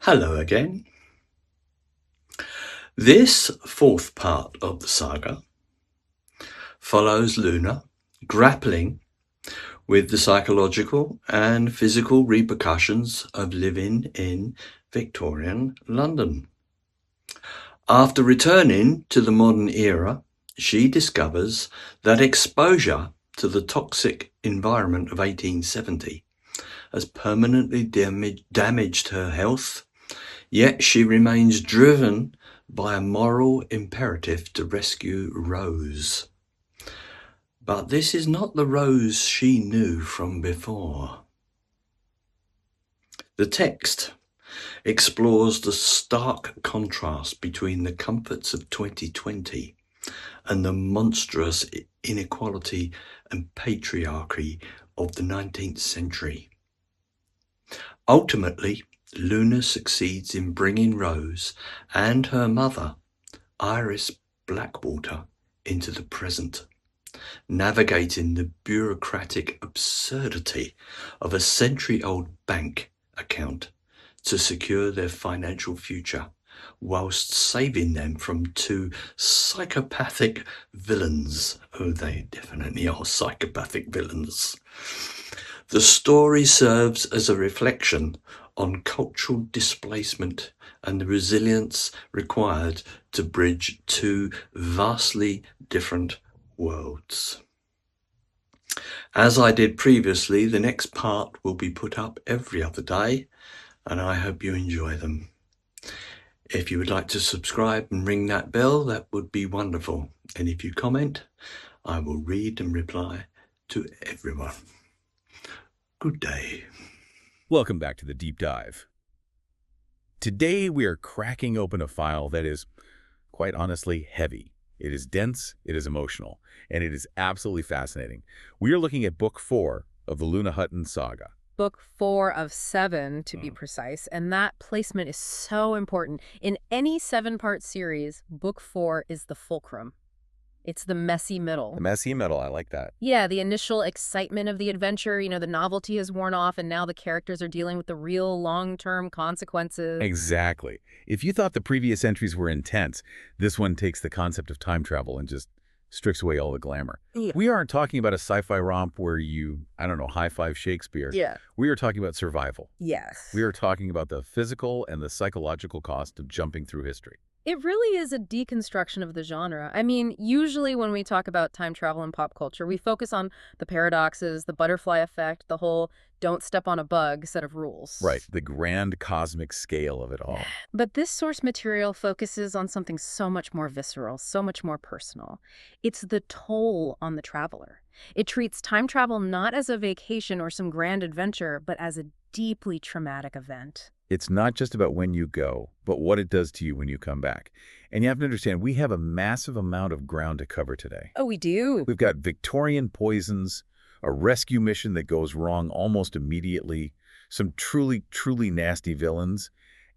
Hello again. This fourth part of the saga follows Luna grappling with the psychological and physical repercussions of living in Victorian London. After returning to the modern era, she discovers that exposure to the toxic environment of 1870 has permanently damaged her health, yet she remains driven by a moral imperative to rescue Rose. But this is not the Rose she knew from before. The text explores the stark contrast between the comforts of 2020 and the monstrous inequality and patriarchy of the 19th century. Ultimately, Luna succeeds in bringing Rose and her mother, Iris Blackwater, into the present, navigating the bureaucratic absurdity of a century-old bank account to secure their financial future, whilst saving them from two psychopathic villains. Oh, they definitely are psychopathic villains. The story serves as a reflection on cultural displacement and the resilience required to bridge two vastly different worlds. As I did previously, the next part will be put up every other day, and I hope you enjoy them. If you would like to subscribe and ring that bell, that would be wonderful. And if you comment, I will read and reply to everyone. Good day. Welcome back to the Deep Dive. Today we are cracking open a file that is, quite honestly, heavy. It is dense, it is emotional, and it is absolutely fascinating. We are looking at Book 4 of the Luna Hutton saga. Book 4 of 7, to be precise, and that placement is so important. In any 7-part series, Book 4 is the fulcrum. It's the messy middle. The messy middle, I like that. Yeah, the initial excitement of the adventure, the novelty has worn off, and now the characters are dealing with the real long-term consequences. Exactly. If you thought the previous entries were intense, this one takes the concept of time travel and just strips away all the glamour. Yeah. We aren't talking about a sci-fi romp where you, high-five Shakespeare. Yeah. We are talking about survival. Yes. We are talking about the physical and the psychological cost of jumping through history. It really is a deconstruction of the genre. I mean, usually when we talk about time travel in pop culture, we focus on the paradoxes, the butterfly effect, the whole don't step on a bug set of rules. Right, the grand cosmic scale of it all. But this source material focuses on something so much more visceral, so much more personal. It's the toll on the traveler. It treats time travel not as a vacation or some grand adventure, but as a deeply traumatic event. It's not just about when you go, but what it does to you when you come back. And you have to understand, we have a massive amount of ground to cover today. Oh, we do? We've got Victorian poisons, a rescue mission that goes wrong almost immediately, some truly, truly nasty villains,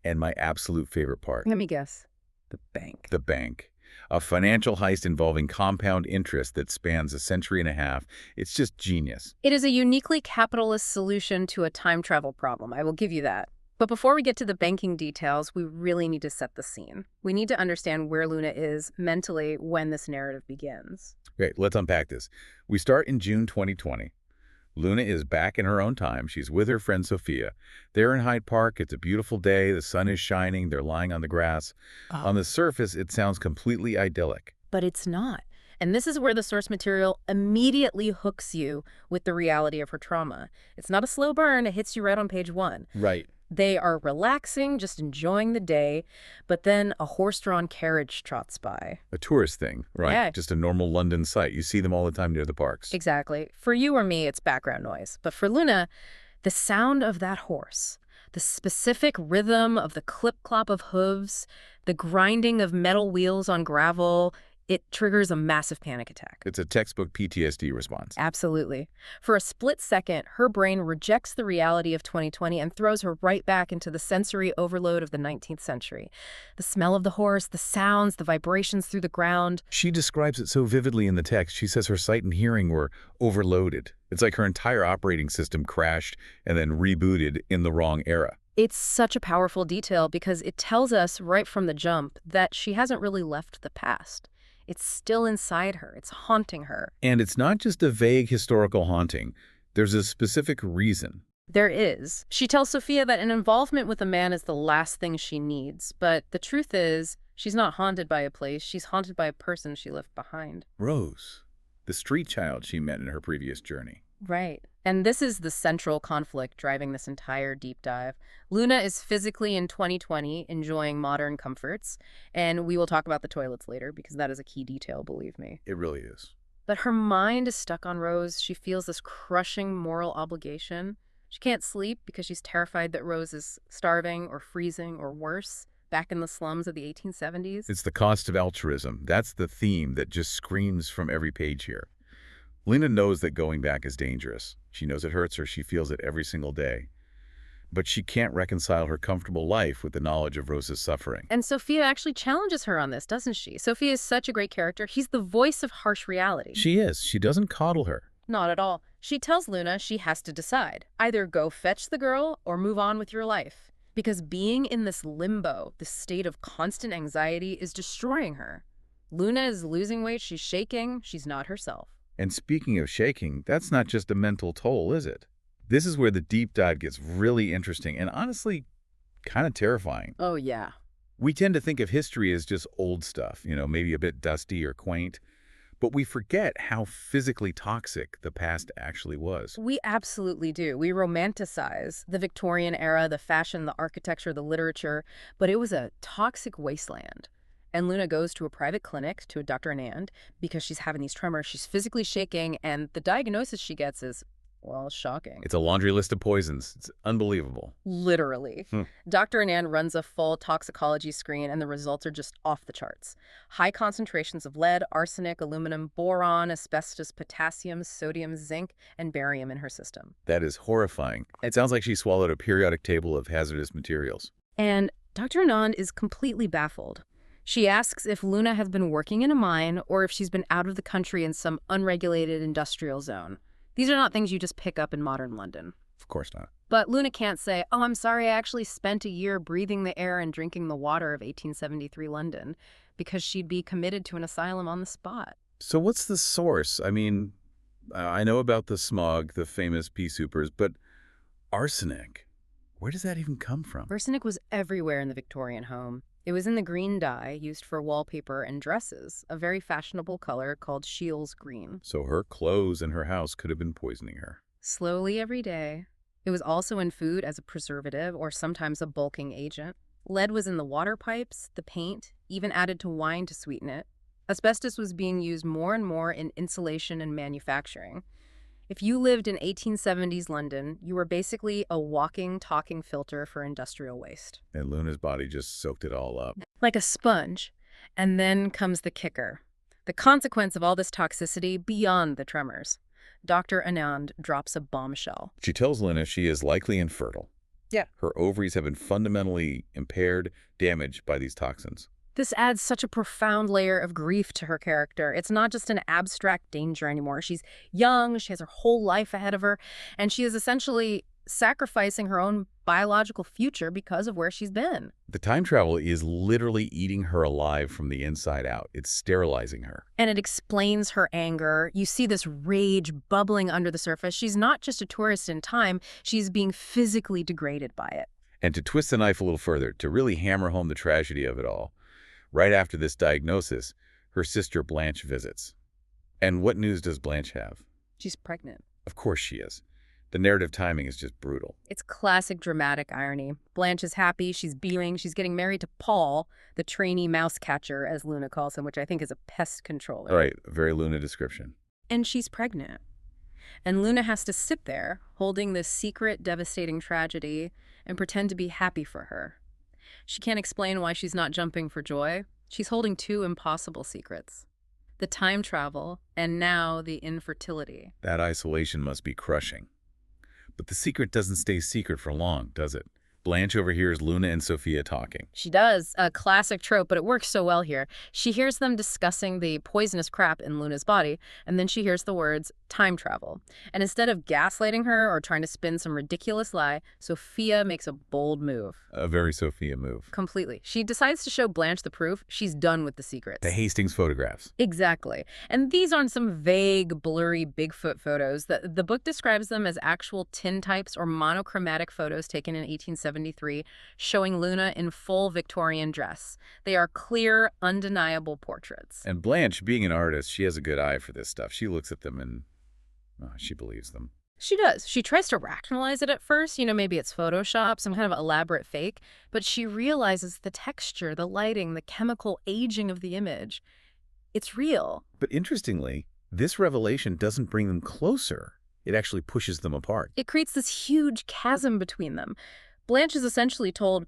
and my absolute favorite part. Let me guess. The bank. The bank. A financial heist involving compound interest that spans a century and a half. It's just genius. It is a uniquely capitalist solution to a time travel problem. I will give you that. But before we get to the banking details, we really need to set the scene. We need to understand where Luna is mentally when this narrative begins. Great, let's unpack this. We start in June 2020. Luna is back in her own time. She's with her friend Sophia. They're in Hyde Park. It's a beautiful day. The sun is shining. They're lying on the grass. On the surface, it sounds completely idyllic. But it's not. And this is where the source material immediately hooks you with the reality of her trauma. It's not a slow burn. It hits you right on page 1. Right. They are relaxing, just enjoying the day, but then a horse-drawn carriage trots by. A tourist thing, right? Yeah. Just a normal London sight. You see them all the time near the parks. Exactly. For you or me, it's background noise. But for Luna, the sound of that horse, the specific rhythm of the clip-clop of hooves, the grinding of metal wheels on gravel, it triggers a massive panic attack. It's a textbook PTSD response. Absolutely. For a split second, her brain rejects the reality of 2020 and throws her right back into the sensory overload of the 19th century. The smell of the horse, the sounds, the vibrations through the ground. She describes it so vividly in the text. She says her sight and hearing were overloaded. It's like her entire operating system crashed and then rebooted in the wrong era. It's such a powerful detail because it tells us right from the jump that she hasn't really left the past. It's still inside her. It's haunting her. And it's not just a vague historical haunting. There's a specific reason. There is. She tells Sophia that an involvement with a man is the last thing she needs, but the truth is, she's not haunted by a place, she's haunted by a person she left behind. Rose, the street child she met in her previous journey. Right. And this is the central conflict driving this entire deep dive. Luna is physically in 2020 enjoying modern comforts, and we will talk about the toilets later because that is a key detail, believe me. It really is. But her mind is stuck on Rose. She feels this crushing moral obligation. She can't sleep because she's terrified that Rose is starving or freezing or worse back in the slums of the 1870s. It's the cost of altruism. That's the theme that just screams from every page here. Lena knows that going back is dangerous. She knows it hurts her. She feels it every single day. But she can't reconcile her comfortable life with the knowledge of Rose's suffering. And Sophia actually challenges her on this, doesn't she? Sophia is such a great character. He's the voice of harsh reality. She is. She doesn't coddle her. Not at all. She tells Luna she has to decide. Either go fetch the girl or move on with your life. Because being in this limbo, this state of constant anxiety, is destroying her. Luna is losing weight. She's shaking. She's not herself. And speaking of shaking, that's not just a mental toll, is it? This is where the deep dive gets really interesting and honestly kind of terrifying. Oh, yeah. We tend to think of history as just old stuff, maybe a bit dusty or quaint. But we forget how physically toxic the past actually was. We absolutely do. We romanticize the Victorian era, the fashion, the architecture, the literature, but it was a toxic wasteland. And Luna goes to a private clinic, to a Dr. Anand, because she's having these tremors. She's physically shaking, and the diagnosis she gets is, well, shocking. It's a laundry list of poisons. It's unbelievable. Literally. Dr. Anand runs a full toxicology screen, and the results are just off the charts. High concentrations of lead, arsenic, aluminum, boron, asbestos, potassium, sodium, zinc, and barium in her system. That is horrifying. It sounds like she swallowed a periodic table of hazardous materials. And Dr. Anand is completely baffled. She asks if Luna has been working in a mine or if she's been out of the country in some unregulated industrial zone. These are not things you just pick up in modern London. Of course not. But Luna can't say, oh, I'm sorry, I actually spent a year breathing the air and drinking the water of 1873 London, because she'd be committed to an asylum on the spot. So what's the source? I mean, I know about the smog, the famous pea supers, but arsenic, where does that even come from? Arsenic was everywhere in the Victorian home. It was in the green dye used for wallpaper and dresses, a very fashionable color called Scheele's green. So her clothes and her house could have been poisoning her. Slowly every day. It was also in food as a preservative or sometimes a bulking agent. Lead was in the water pipes, the paint, even added to wine to sweeten it. Asbestos was being used more and more in insulation and manufacturing. If you lived in 1870s London, you were basically a walking, talking filter for industrial waste. And Luna's body just soaked it all up. Like a sponge. And then comes the kicker. The consequence of all this toxicity beyond the tremors. Dr. Anand drops a bombshell. She tells Luna she is likely infertile. Yeah. Her ovaries have been fundamentally impaired, damaged by these toxins. This adds such a profound layer of grief to her character. It's not just an abstract danger anymore. She's young, she has her whole life ahead of her, and she is essentially sacrificing her own biological future because of where she's been. The time travel is literally eating her alive from the inside out. It's sterilizing her. And it explains her anger. You see this rage bubbling under the surface. She's not just a tourist in time, she's being physically degraded by it. And to twist the knife a little further, to really hammer home the tragedy of it all, right after this diagnosis, her sister Blanche visits. And what news does Blanche have? She's pregnant. Of course she is. The narrative timing is just brutal. It's classic dramatic irony. Blanche is happy, she's beaming, she's getting married to Paul, the trainee mouse catcher, as Luna calls him, which I think is a pest controller. Right, a very Luna description. And she's pregnant. And Luna has to sit there, holding this secret, devastating tragedy, and pretend to be happy for her. She can't explain why she's not jumping for joy. She's holding two impossible secrets. The time travel, and now the infertility. That isolation must be crushing. But the secret doesn't stay secret for long, does it? Blanche overhears Luna and Sophia talking. She does, a classic trope, but it works so well here. She hears them discussing the poisonous crap in Luna's body, and then she hears the words time travel. And instead of gaslighting her or trying to spin some ridiculous lie, Sophia makes a bold move. A very Sophia move. Completely. She decides to show Blanche the proof. She's done with the secrets. The Hastings photographs. Exactly. And these aren't some vague, blurry Bigfoot photos. The book describes them as actual tintypes or monochromatic photos taken in 1873 showing Luna in full Victorian dress. They are clear, undeniable portraits. And Blanche, being an artist, she has a good eye for this stuff. She looks at them and she believes them. She does. She tries to rationalize it at first. Maybe it's Photoshop, some kind of elaborate fake. But she realizes the texture, the lighting, the chemical aging of the image. It's real. But interestingly, this revelation doesn't bring them closer. It actually pushes them apart. It creates this huge chasm between them. Blanche is essentially told,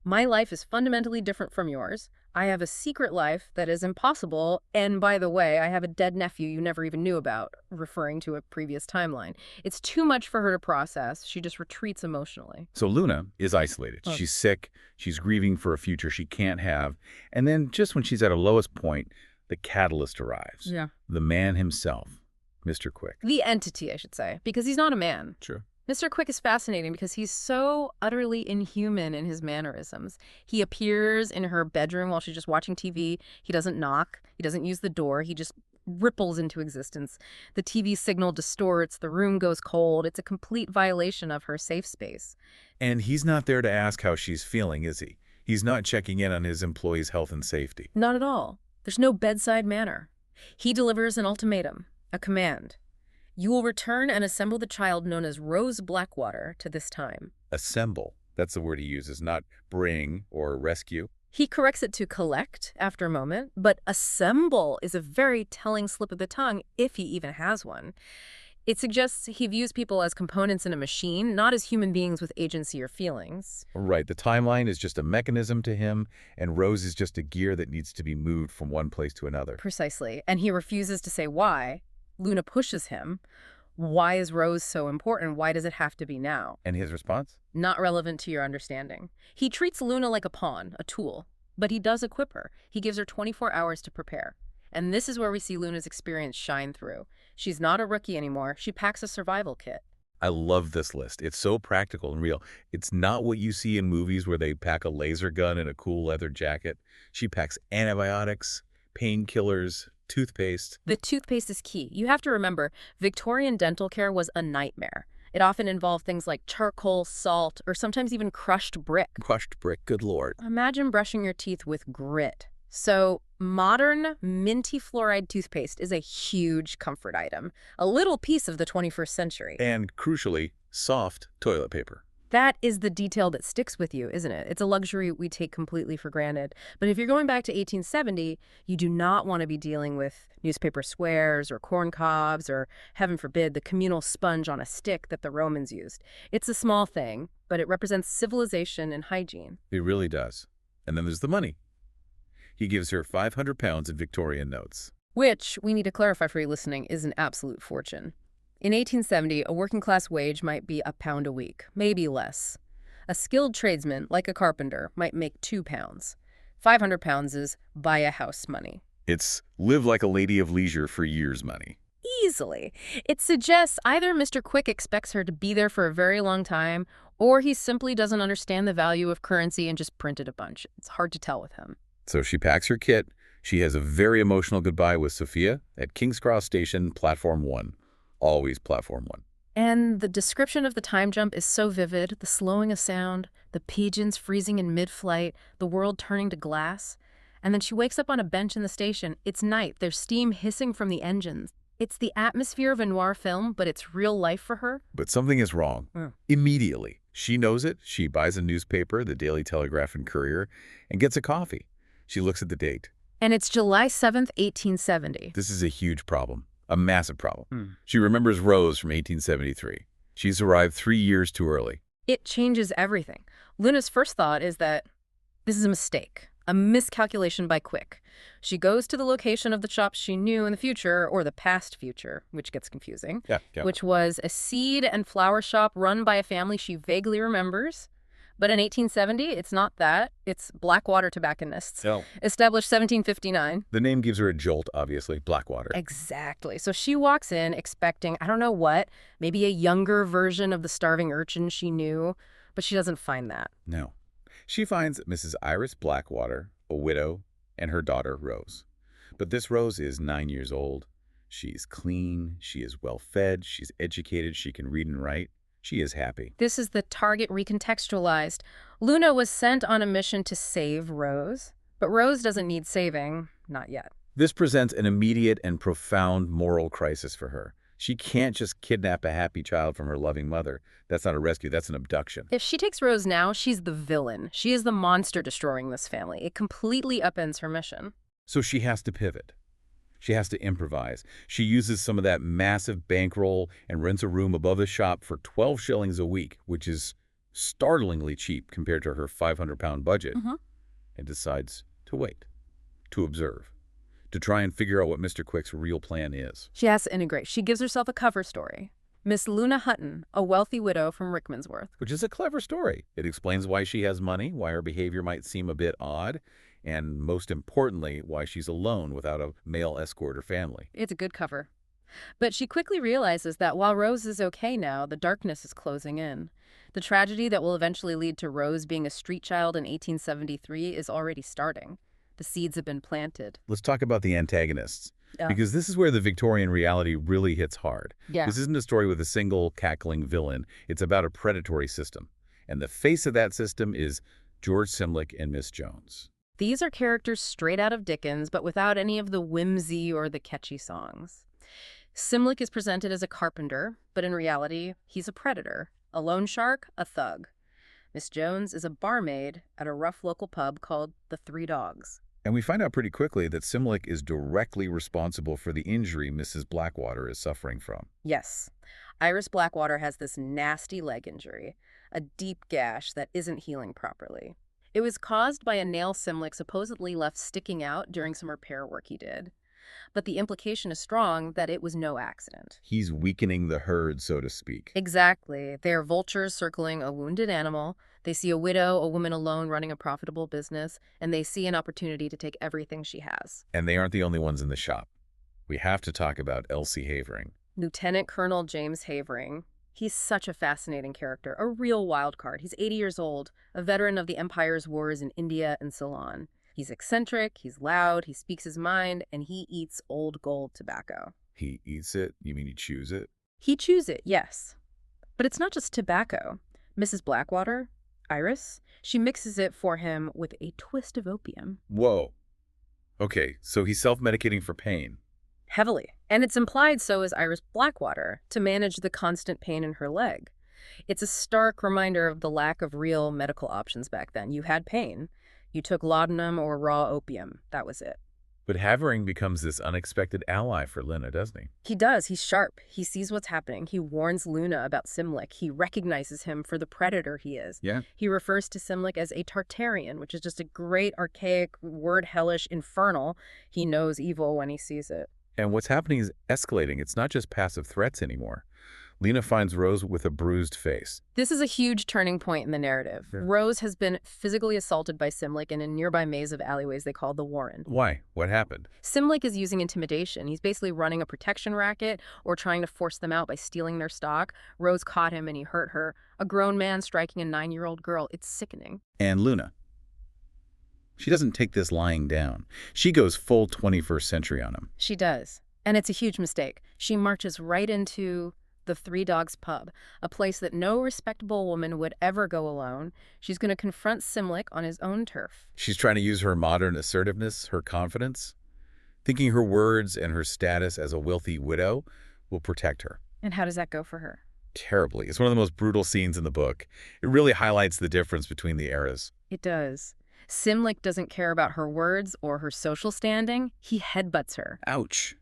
my life is fundamentally different from yours. I have a secret life that is impossible. And by the way, I have a dead nephew you never even knew about, referring to a previous timeline. It's too much for her to process. She just retreats emotionally. So Luna is isolated. Oh. She's sick. She's grieving for a future she can't have. And then just when she's at her lowest point, the catalyst arrives. Yeah. The man himself, Mr. Quick. The entity, I should say, because he's not a man. True. Mr. Quick is fascinating because he's so utterly inhuman in his mannerisms. He appears in her bedroom while she's just watching TV. He doesn't knock. He doesn't use the door. He just ripples into existence. The TV signal distorts. The room goes cold. It's a complete violation of her safe space. And he's not there to ask how she's feeling, is he? He's not checking in on his employees' health and safety. Not at all. There's no bedside manner. He delivers an ultimatum, a command. You will return and assemble the child known as Rose Blackwater to this time. Assemble. That's the word he uses, not bring or rescue. He corrects it to collect after a moment, but assemble is a very telling slip of the tongue, if he even has one. It suggests he views people as components in a machine, not as human beings with agency or feelings. Right. The timeline is just a mechanism to him, and Rose is just a gear that needs to be moved from one place to another. Precisely. And he refuses to say why. Luna pushes him. Why is Rose so important? Why does it have to be now? And his response? Not relevant to your understanding. He treats Luna like a pawn, a tool, but he does equip her. He gives her 24 hours to prepare. And this is where we see Luna's experience shine through. She's not a rookie anymore. She packs a survival kit. I love this list. It's so practical and real. It's not what you see in movies where they pack a laser gun and a cool leather jacket. She packs antibiotics, painkillers, toothpaste. The toothpaste is key. You have to remember, Victorian dental care was a nightmare. It often involved things like charcoal, salt, or sometimes even crushed brick. Crushed brick, good Lord. Imagine brushing your teeth with grit. So modern minty fluoride toothpaste is a huge comfort item, a little piece of the 21st century. And crucially, soft toilet paper. That is the detail that sticks with you, isn't it? It's a luxury we take completely for granted. But if you're going back to 1870, you do not want to be dealing with newspaper squares or corn cobs or, heaven forbid, the communal sponge on a stick that the Romans used. It's a small thing, but it represents civilization and hygiene. It really does. And then there's the money. He gives her 500 pounds in Victorian notes. Which, we need to clarify for you listening, is an absolute fortune. In 1870, a working-class wage might be £1 a week, maybe less. A skilled tradesman, like a carpenter, might make £2. 500 pounds is buy a house money. It's live like a lady of leisure for years money. Easily. It suggests either Mr. Quick expects her to be there for a very long time, or he simply doesn't understand the value of currency and just printed a bunch. It's hard to tell with him. So she packs her kit. She has a very emotional goodbye with Sophia at King's Cross Station, Platform 1. Always Platform 1. And the description of the time jump is so vivid, the slowing of sound, the pigeons freezing in mid-flight, the world turning to glass. And then she wakes up on a bench in the station. It's night. There's steam hissing from the engines. It's the atmosphere of a noir film, but it's real life for her. But something is wrong. Immediately. She knows it. She buys a newspaper, the Daily Telegraph and Courier, and gets a coffee. She looks at the date. And it's July 7th, 1870. This is a huge problem. A massive problem. She remembers Rose from 1873. She's arrived 3 years too early. It changes everything. Luna's first thought is that this is a mistake, a miscalculation by Quick. She goes to the location of the shop she knew in the future, or the past future, which gets confusing, Yeah. which was a seed and flower shop run by a family she vaguely remembers. But in 1870, it's not that. It's Blackwater tobacconists. No. Established 1759. The name gives her a jolt, obviously. Blackwater. Exactly. So she walks in expecting, I don't know what, maybe a younger version of the starving urchin she knew, but she doesn't find that. No. She finds Mrs. Iris Blackwater, a widow, and her daughter, Rose. But this Rose is 9 years old. She's clean, she is well-fed, she's educated, she can read and write. She is happy. This is the target recontextualized. Luna was sent on a mission to save Rose, but Rose doesn't need saving, not yet. This presents an immediate and profound moral crisis for her. She can't just kidnap a happy child from her loving mother. That's not a rescue, that's an abduction. If she takes Rose now, she's the villain. She is the monster destroying this family. It completely upends her mission. So she has to pivot. She has to improvise. She uses some of that massive bankroll and rents a room above the shop for 12 shillings a week, which is startlingly cheap compared to her 500-pound budget, and decides to wait, to observe, to try and figure out what Mr. Quick's real plan is. She has to integrate. She gives herself a cover story. Miss Luna Hutton, a wealthy widow from Rickmansworth. Which is a clever story. It explains why she has money, why her behavior might seem a bit odd, and most importantly, why she's alone without a male escort or family. It's a good cover. But she quickly realizes that while Rose is okay now, the darkness is closing in. The tragedy that will eventually lead to Rose being a street child in 1873 is already starting. The seeds have been planted. Let's talk about the antagonists, because this is where the Victorian reality really hits hard. Yeah. This isn't a story with a single cackling villain. It's about a predatory system. And the face of that system is George Simlick and Miss Jones. These are characters straight out of Dickens, but without any of the whimsy or the catchy songs. Simlick is presented as a carpenter, but in reality, he's a predator, a loan shark, a thug. Miss Jones is a barmaid at a rough local pub called the Three Dogs. And we find out pretty quickly that Simlick is directly responsible for the injury Mrs. Blackwater is suffering from. Yes. Iris Blackwater has this nasty leg injury, a deep gash that isn't healing properly. It was caused by a nail Simlick supposedly left sticking out during some repair work he did. But the implication is strong that it was no accident. He's weakening the herd, so to speak. Exactly. They are vultures circling a wounded animal. They see a widow, a woman alone running a profitable business, and they see an opportunity to take everything she has. And they aren't the only ones in the shop. We have to talk about Elsie Havering. Lieutenant Colonel James Havering. He's such a fascinating character, a real wild card. He's 80 years old, a veteran of the Empire's wars in India and Ceylon. He's eccentric, he's loud, he speaks his mind, and he eats old gold tobacco. He eats it? You mean he chews it? He chews it, yes. But it's not just tobacco. Mrs. Blackwater, Iris, she mixes it for him with a twist of opium. Whoa. Okay, so he's self-medicating for pain. Heavily. And it's implied so is Iris Blackwater, to manage the constant pain in her leg. It's a stark reminder of the lack of real medical options back then. You had pain. You took laudanum or raw opium. That was it. But Havering becomes this unexpected ally for Luna, doesn't he? He does. He's sharp. He sees what's happening. He warns Luna about Simlick. He recognizes him for the predator he is. Yeah. He refers to Simlick as a Tartarian, which is just a great archaic word, hellish, infernal. He knows evil when he sees it. And what's happening is escalating. It's not just passive threats anymore. Lena finds Rose with a bruised face. This is a huge turning point in the narrative. Yeah. Rose has been physically assaulted by Simlick in a nearby maze of alleyways they call the Warren. Why? What happened? Simlick is using intimidation. He's basically running a protection racket or trying to force them out by stealing their stock. Rose caught him and he hurt her. A grown man striking a 9-year-old girl. It's sickening. And Luna. She doesn't take this lying down. She goes full 21st century on him. She does. And it's a huge mistake. She marches right into the Three Dogs pub, a place that no respectable woman would ever go alone. She's going to confront Simlick on his own turf. She's trying to use her modern assertiveness, her confidence, thinking her words and her status as a wealthy widow will protect her. And how does that go for her? Terribly. It's one of the most brutal scenes in the book. It really highlights the difference between the eras. It does. Simlick doesn't care about her words or her social standing. He headbutts her. Ouch.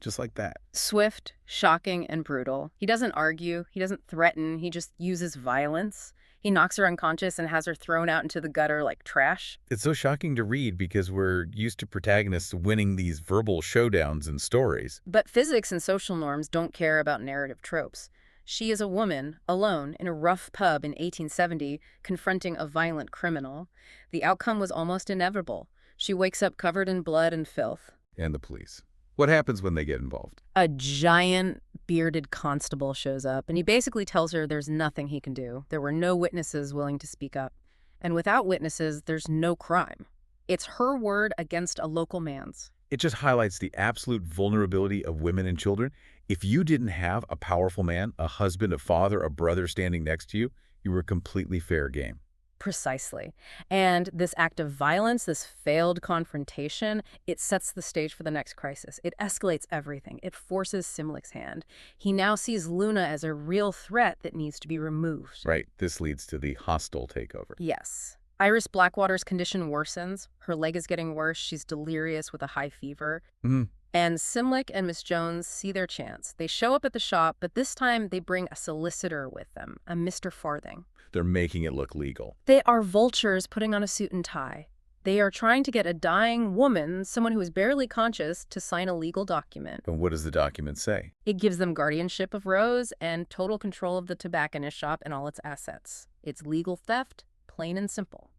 Just like that. Swift, shocking, and brutal. He doesn't argue. He doesn't threaten. He just uses violence. He knocks her unconscious and has her thrown out into the gutter like trash. It's so shocking to read because we're used to protagonists winning these verbal showdowns in stories. But physics and social norms don't care about narrative tropes. She is a woman, alone, in a rough pub in 1870, confronting a violent criminal. The outcome was almost inevitable. She wakes up covered in blood and filth. And the police. What happens when they get involved? A giant, bearded constable shows up, and he basically tells her there's nothing he can do. There were no witnesses willing to speak up. And without witnesses, there's no crime. It's her word against a local man's. It just highlights the absolute vulnerability of women and children. If you didn't have a powerful man, a husband, a father, a brother standing next to you, you were completely fair game. Precisely. And this act of violence, this failed confrontation, it sets the stage for the next crisis. It escalates everything. It forces Simlich's hand. He now sees Luna as a real threat that needs to be removed. Right. This leads to the hostile takeover. Yes. Iris Blackwater's condition worsens. Her leg is getting worse. She's delirious with a high fever. And Simlich and Miss Jones see their chance. They show up at the shop, but this time they bring a solicitor with them, a Mr. Farthing. They're making it look legal. They are vultures putting on a suit and tie. They are trying to get a dying woman, someone who is barely conscious, to sign a legal document. And what does the document say? It gives them guardianship of Rose and total control of the tobacconist shop and all its assets. It's legal theft, plain and simple.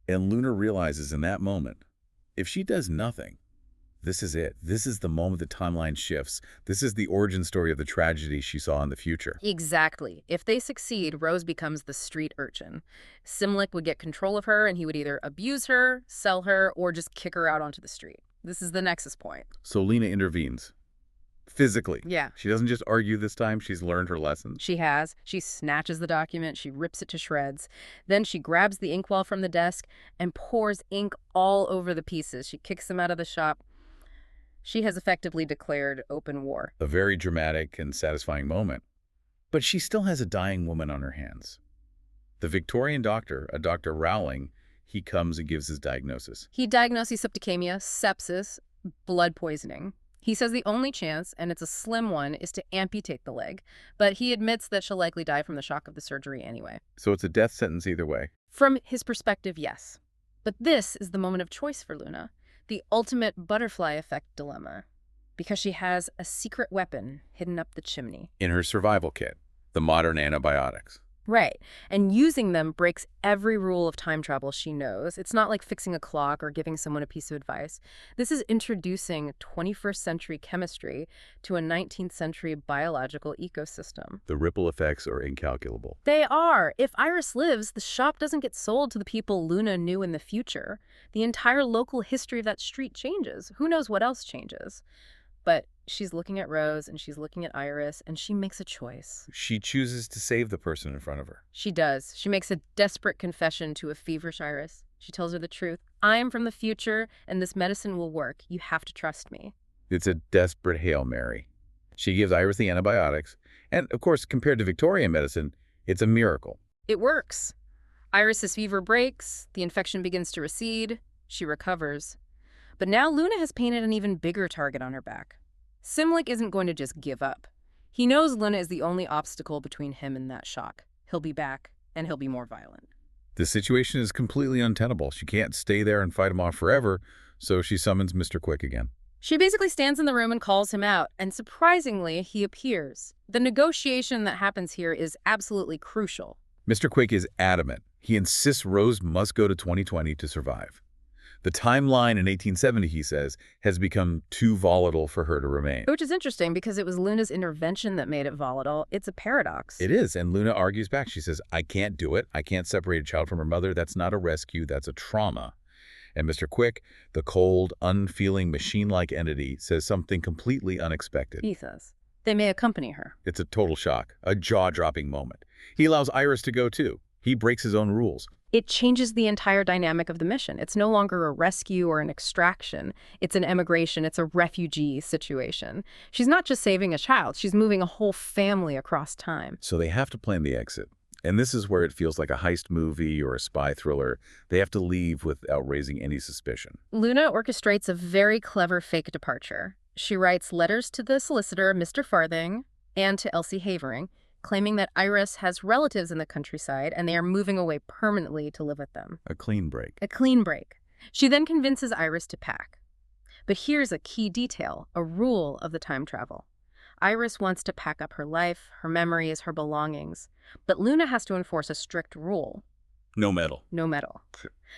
And Luna realizes in that moment, if she does nothing, this is it. This is the moment the timeline shifts. This is the origin story of the tragedy she saw in the future. Exactly. If they succeed, Rose becomes the street urchin. Simlich would get control of her, and he would either abuse her, sell her, or just kick her out onto the street. This is the nexus point. So Lena intervenes. Physically. Yeah. She doesn't just argue this time. She's learned her lesson. She has. She snatches the document. She rips it to shreds. Then she grabs the inkwell from the desk and pours ink all over the pieces. She kicks them out of the shop. She has effectively declared open war. A very dramatic and satisfying moment. But she still has a dying woman on her hands. The Victorian doctor, a Dr. Rowling, he comes and gives his diagnosis. He diagnoses septicemia, sepsis, blood poisoning. He says the only chance, and it's a slim one, is to amputate the leg. But he admits that she'll likely die from the shock of the surgery anyway. So it's a death sentence either way. From his perspective, yes. But this is the moment of choice for Luna. The ultimate butterfly effect dilemma, because she has a secret weapon hidden up the chimney. In her survival kit, the modern antibiotics. Right, and using them breaks every rule of time travel she knows. It's not like fixing a clock or giving someone a piece of advice. This is introducing 21st century chemistry to a 19th century biological ecosystem. The ripple effects are incalculable. They are. If Iris lives, the shop doesn't get sold to the people Luna knew in the future. The entire local history of that street changes. Who knows what else changes? But she's looking at Rose and she's looking at Iris, and she makes a choice. She chooses to save the person in front of her. She does. She makes a desperate confession to a feverish Iris. She tells her the truth. I am from the future, and this medicine will work. You have to trust me. It's a desperate Hail Mary. She gives Iris the antibiotics, and of course, compared to Victorian medicine, it's a miracle. It works. Iris's fever breaks, the infection begins to recede, she recovers. But now Luna has painted an even bigger target on her back. Simlich isn't going to just give up. He knows Luna is the only obstacle between him and that shock. He'll be back, and he'll be more violent. The situation is completely untenable. She can't stay there and fight him off forever, so she summons Mr. Quick again. She basically stands in the room and calls him out, and surprisingly, he appears. The negotiation that happens here is absolutely crucial. Mr. Quick is adamant. He insists Rose must go to 2020 to survive. The timeline in 1870, he says, has become too volatile for her to remain. Which is interesting because it was Luna's intervention that made it volatile. It's a paradox. It is, and Luna argues back. She says, I can't do it. I can't separate a child from her mother. That's not a rescue. That's a trauma. And Mr. Quick, the cold, unfeeling, machine-like entity, says something completely unexpected. He says they may accompany her. It's a total shock, a jaw-dropping moment. He allows Iris to go, too. He breaks his own rules. It changes the entire dynamic of the mission. It's no longer a rescue or an extraction. It's an emigration. It's a refugee situation. She's not just saving a child. She's moving a whole family across time. So they have to plan the exit. And this is where it feels like a heist movie or a spy thriller. They have to leave without raising any suspicion. Luna orchestrates a very clever fake departure. She writes letters to the solicitor, Mr. Farthing, and to Elsie Havering, claiming that Iris has relatives in the countryside and they are moving away permanently to live with them. A clean break. A clean break. She then convinces Iris to pack. But here's a key detail, a rule of the time travel. Iris wants to pack up her life, her memories, her belongings. But Luna has to enforce a strict rule. No metal. No metal.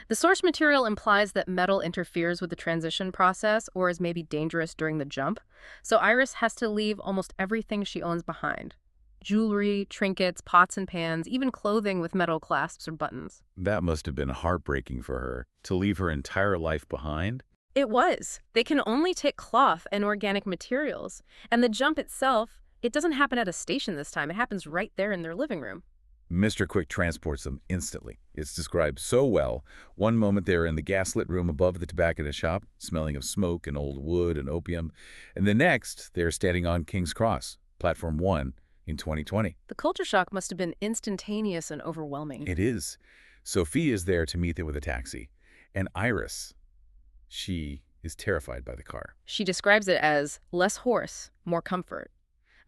The source material implies that metal interferes with the transition process or is maybe dangerous during the jump, so Iris has to leave almost everything she owns behind. Jewelry, trinkets, pots and pans, even clothing with metal clasps or buttons. That must have been heartbreaking for her, to leave her entire life behind. It was. They can only take cloth and organic materials, and the jump itself, it doesn't happen at a station this time. It happens right there in their living room. Mr. Quick transports them instantly. It's described so well. One moment they're in the gaslit room above the tobacconist shop, smelling of smoke and old wood and opium. And the next, they're standing on King's Cross, Platform 1, in 2020. The culture shock must have been instantaneous and overwhelming. It is. Sophia is there to meet them with a taxi. And Iris, she is terrified by the car. She describes it as less horse, more comfort.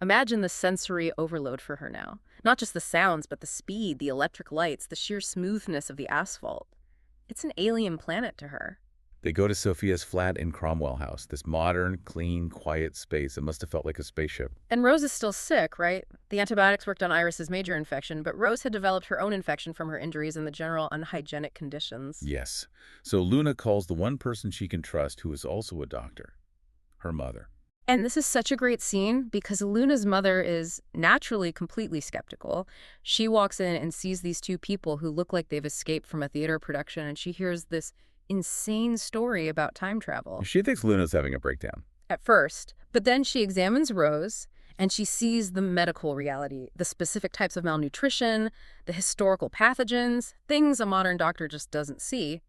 Imagine the sensory overload for her now. Not just the sounds, but the speed, the electric lights, the sheer smoothness of the asphalt. It's an alien planet to her. They go to Sophia's flat in Cromwell House, this modern, clean, quiet space that must have felt like a spaceship. And Rose is still sick, right? The antibiotics worked on Iris's major infection, but Rose had developed her own infection from her injuries and the general unhygienic conditions. Yes. So Luna calls the one person she can trust who is also a doctor, her mother. And this is such a great scene because Luna's mother is naturally completely skeptical. She walks in and sees these two people who look like they've escaped from a theater production, and she hears this insane story about time travel. She thinks Luna's having a breakdown. At first, but then she examines Rose, and she sees the medical reality, the specific types of malnutrition, the historical pathogens, things a modern doctor just doesn't see.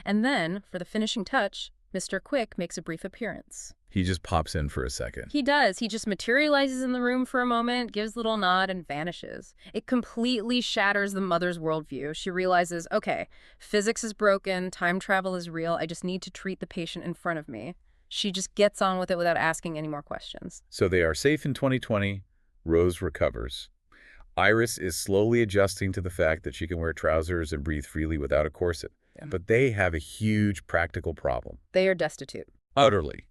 And then, for the finishing touch, Mr. Quick makes a brief appearance. He just pops in for a second. He does. He just materializes in the room for a moment, gives a little nod, and vanishes. It completely shatters the mother's worldview. She realizes, okay, physics is broken, time travel is real, I just need to treat the patient in front of me. She just gets on with it without asking any more questions. So they are safe in 2020. Rose recovers. Iris is slowly adjusting to the fact that she can wear trousers and breathe freely without a corset. Yeah. But they have a huge practical problem. They are destitute. Utterly.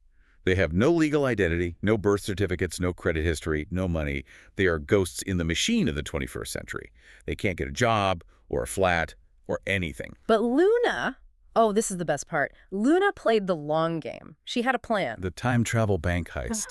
They have no legal identity, no birth certificates, no credit history, no money. They are ghosts in the machine of the 21st century. They can't get a job or a flat or anything. But Luna, oh, this is the best part. Luna played the long game. She had a plan. The time travel bank heist.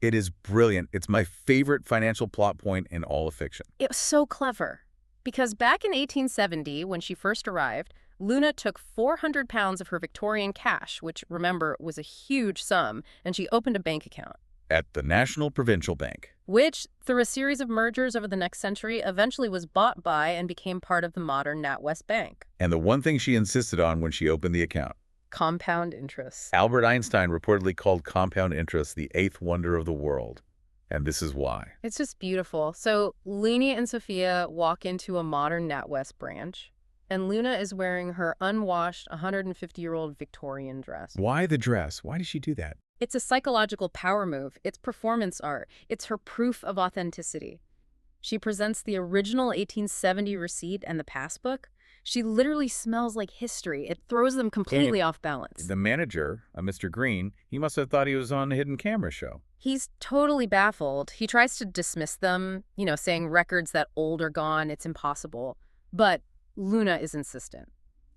It is brilliant. It's my favorite financial plot point in all of fiction. It was so clever. Because back in 1870, when she first arrived, Luna took 400 pounds of her Victorian cash, which, remember, was a huge sum, and she opened a bank account. At the National Provincial Bank. Which, through a series of mergers over the next century, eventually was bought by and became part of the modern NatWest Bank. And the one thing she insisted on when she opened the account. Compound interest. Albert Einstein reportedly called compound interest the eighth wonder of the world. And this is why. It's just beautiful. So Luna and Sophia walk into a modern NatWest branch, and Luna is wearing her unwashed 150-year-old Victorian dress. Why the dress? Why did she do that? It's a psychological power move. It's performance art. It's her proof of authenticity. She presents the original 1870 receipt and the passbook. She literally smells like history. It throws them completely off balance. The manager, Mr. Green, he must have thought he was on a hidden camera show. He's totally baffled. He tries to dismiss them, saying records that old are gone, it's impossible. But Luna is insistent.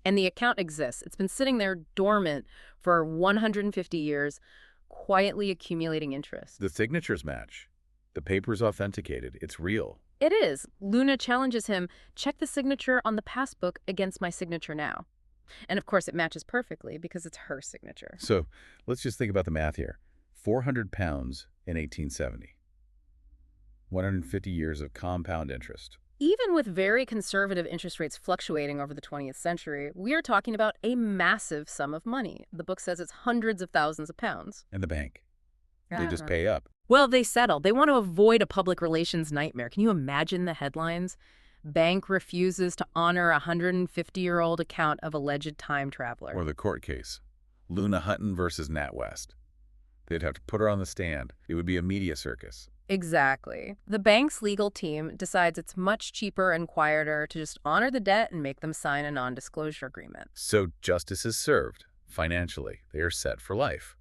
And the account exists. It's been sitting there dormant for 150 years, quietly accumulating interest. The signatures match. The paper's authenticated. It's real. It is. Luna challenges him, check the signature on the passbook against my signature now. And of course it matches perfectly because it's her signature. So let's just think about the math here. 400 pounds in 1870. 150 years of compound interest. Even with very conservative interest rates fluctuating over the 20th century, we are talking about a massive sum of money. The book says it's hundreds of thousands of pounds. And the bank. They just pay up. Well, they settle. They want to avoid a public relations nightmare. Can you imagine the headlines? Bank refuses to honor a 150-year-old account of alleged time traveler. Or the court case. Luna Hutton versus NatWest. They'd have to put her on the stand. It would be a media circus. Exactly. The bank's legal team decides it's much cheaper and quieter to just honor the debt and make them sign a non-disclosure agreement. So justice is served. Financially, they are set for life.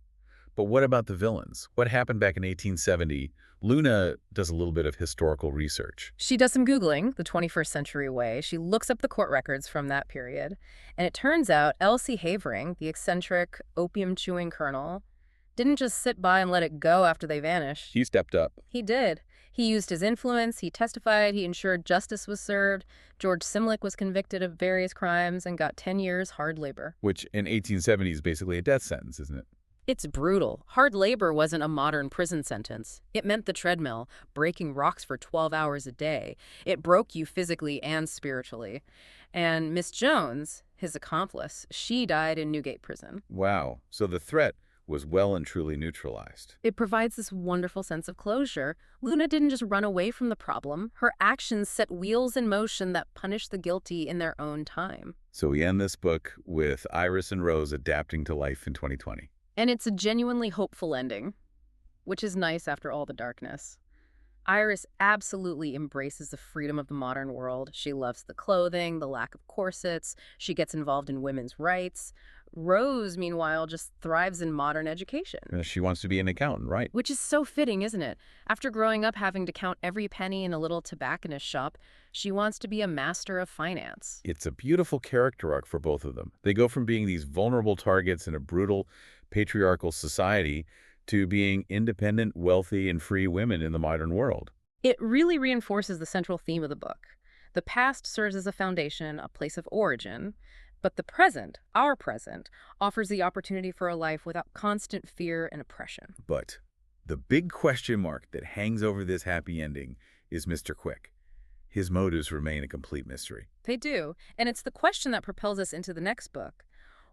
But what about the villains? What happened back in 1870? Luna does a little bit of historical research. She does some Googling, the 21st century way. She looks up the court records from that period. And it turns out Elsie Havering, the eccentric, opium-chewing colonel, didn't just sit by and let it go after they vanished. He stepped up. He did. He used his influence, he testified, he ensured justice was served. George Simlick was convicted of various crimes and got 10 years hard labor. Which in 1870 is basically a death sentence, isn't it? It's brutal. Hard labor wasn't a modern prison sentence. It meant the treadmill, breaking rocks for 12 hours a day. It broke you physically and spiritually. And Miss Jones, his accomplice, she died in Newgate Prison. Wow. So the threat was well and truly neutralized. It provides this wonderful sense of closure. Luna didn't just run away from the problem. Her actions set wheels in motion that punish the guilty in their own time. So we end this book with Iris and Rose adapting to life in 2020. And it's a genuinely hopeful ending, which is nice after all the darkness. Iris absolutely embraces the freedom of the modern world. She loves the clothing, the lack of corsets. She gets involved in women's rights. Rose, meanwhile, just thrives in modern education. She wants to be an accountant, right? Which is so fitting, isn't it? After growing up having to count every penny in a little tobacconist shop, she wants to be a master of finance. It's a beautiful character arc for both of them. They go from being these vulnerable targets in a brutal, patriarchal society to being independent, wealthy, and free women in the modern world. It really reinforces the central theme of the book. The past serves as a foundation, a place of origin, but the present, our present, offers the opportunity for a life without constant fear and oppression. But the big question mark that hangs over this happy ending is Mr. Quick. His motives remain a complete mystery. They do, and it's the question that propels us into the next book.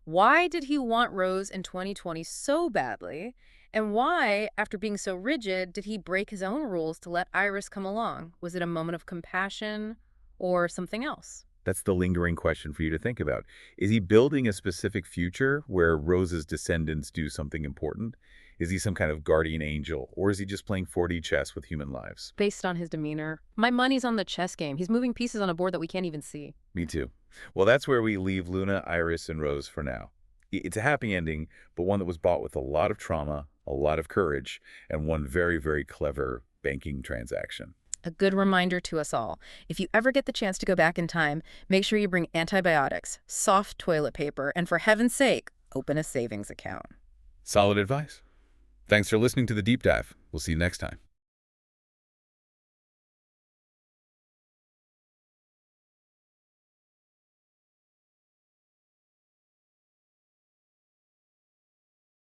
Why did he want Rose in 2020 so badly? And why, after being so rigid, did he break his own rules to let Iris come along? Was it a moment of compassion or something else? That's the lingering question for you to think about. Is he building a specific future where Rose's descendants do something important? Is he some kind of guardian angel, or is he just playing 4D chess with human lives? Based on his demeanor, my money's on the chess game. He's moving pieces on a board that we can't even see. Me too. Well, that's where we leave Luna, Iris, and Rose for now. It's a happy ending, but one that was bought with a lot of trauma, a lot of courage, and one very, very clever banking transaction. A good reminder to us all. If you ever get the chance to go back in time, make sure you bring antibiotics, soft toilet paper, and for heaven's sake, open a savings account. Solid advice. Thanks for listening to The Deep Dive. We'll see you next time.